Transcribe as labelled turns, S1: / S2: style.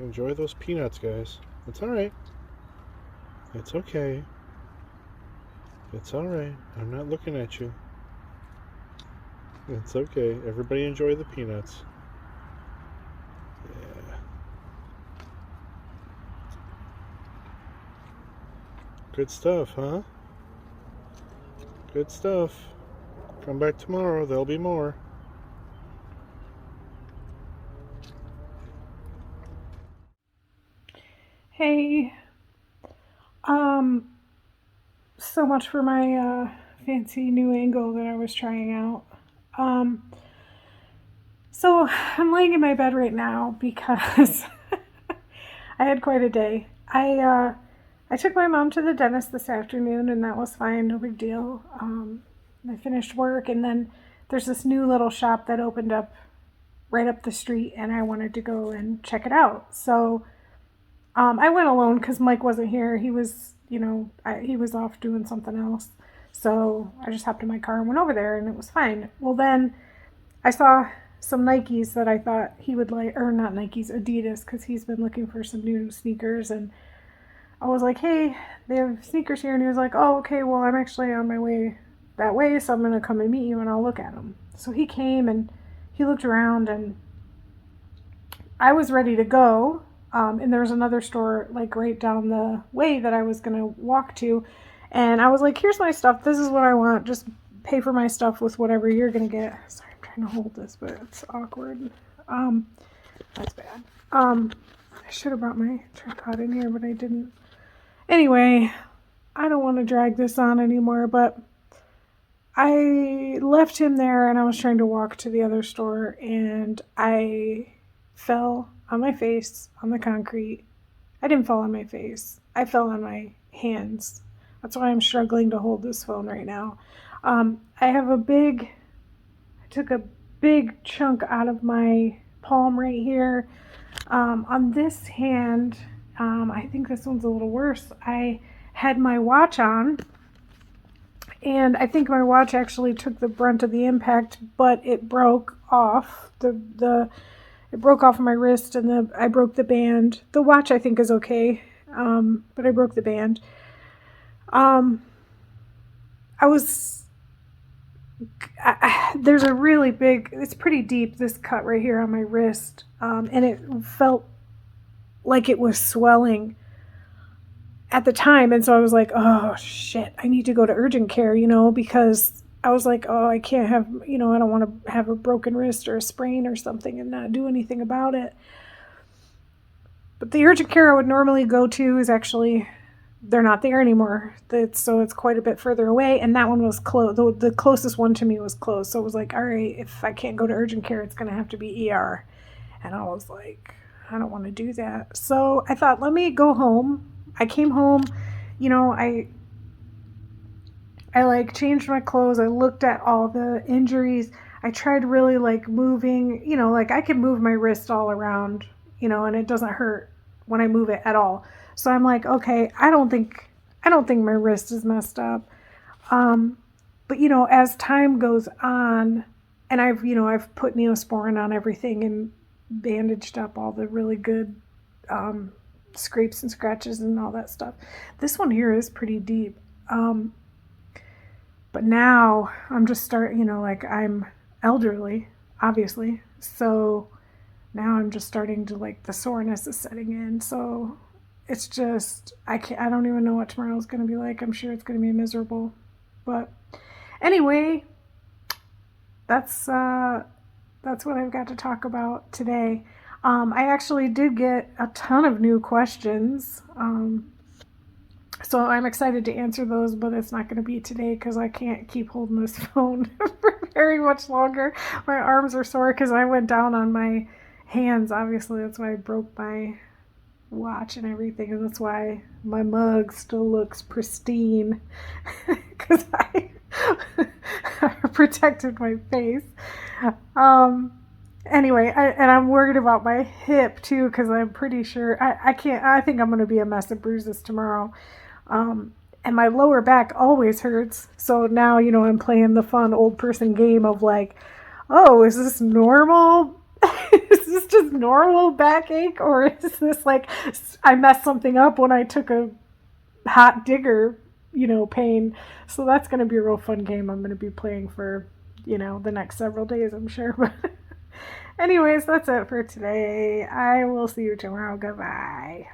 S1: Enjoy those peanuts, guys. It's alright. It's okay. It's alright. I'm not looking at you. It's okay. Everybody enjoy the peanuts. Yeah. Good stuff, huh? Good stuff. Come back tomorrow. There'll be more.
S2: Hey, um, so much for my fancy new angle that I was trying out. Um, so I'm laying in my bed right now because I had quite a day. I took my mom to the dentist this afternoon, and that was fine, no big deal. I finished work, and then there's this new little shop that opened up right up the street, and I wanted to go and check it out. So I went alone because Mike wasn't here. He was, he was off doing something else. So I just hopped in my car and went over there, and it was fine. Well, then I saw some Nikes that I thought he would like, or not Nikes, Adidas, because he's been looking for some new sneakers. And I was like, hey, they have sneakers here. And he was like, oh, okay, well, I'm actually on my way that way, so I'm going to come and meet you and I'll look at them. So he came and he looked around, and I was ready to go. And there was another store like right down the way that I was gonna walk to, and I was like, "Here's my stuff. This is what I want. Just pay for my stuff with whatever you're gonna get." Sorry, I'm trying to hold this, but it's awkward. Um, that's bad. I should have brought my tripod in here, but I didn't. Anyway, I don't want to drag this on anymore, but I left him there and I was trying to walk to the other store, and I fell on my face on the concrete. I didn't fall on my face. I fell on my hands. That's why I'm struggling to hold this phone right now. I have I took a big chunk out of my palm right here. On this hand, I think this one's a little worse. I had my watch on, and I think my watch actually took the brunt of the impact, but it broke off. It broke off of my wrist, and I broke the band. The watch I think is okay, but I broke the band. Um, I was there's a really big. It's pretty deep. This cut right here on my wrist, and it felt like it was swelling at the time, and so I was like, oh shit, I need to go to urgent care, because I was like, oh, I can't have, I don't want to have a broken wrist or a sprain or something and not do anything about it. But the urgent care I would normally go to is actually, they're not there anymore. So it's quite a bit further away, and that one was closed. The closest one to me was closed. So it was like, all right, if I can't go to urgent care, it's going to have to be ER. And I was like, I don't want to do that. So I thought, let me go home. I came home, I like changed my clothes. I looked at all the injuries. I tried really like moving, like I can move my wrist all around, and it doesn't hurt when I move it at all. So I'm like, okay, I don't think my wrist is messed up. Um, but as time goes on, and I've put Neosporin on everything and bandaged up all the really good um, scrapes and scratches and all that stuff. This one here is pretty deep. Um, but now I'm just starting, like I'm elderly, obviously. So now I'm just starting to like the soreness is setting in. So it's just, I don't even know what tomorrow's going to be like. I'm sure it's going to be miserable. But anyway, that's, uh, that's what I've got to talk about today. I actually did get a ton of new questions. So I'm excited to answer those, but it's not going to be today because I can't keep holding this phone for very much longer. My arms are sore because I went down on my hands. Obviously, that's why I broke my watch and everything, and that's why my mug still looks pristine because I protected my face. Um, anyway, and I'm worried about my hip too because I'm pretty sure I can't. I think I'm going to be a mess of bruises tomorrow. And my lower back always hurts. So now, I'm playing the fun old person game of like, oh, is this normal? Is this just normal backache, or is this like I messed something up when I took a hot digger, pain? So that's going to be a real fun game I'm going to be playing for, the next several days, I'm sure. But anyways, that's it for today. I will see you tomorrow. Goodbye.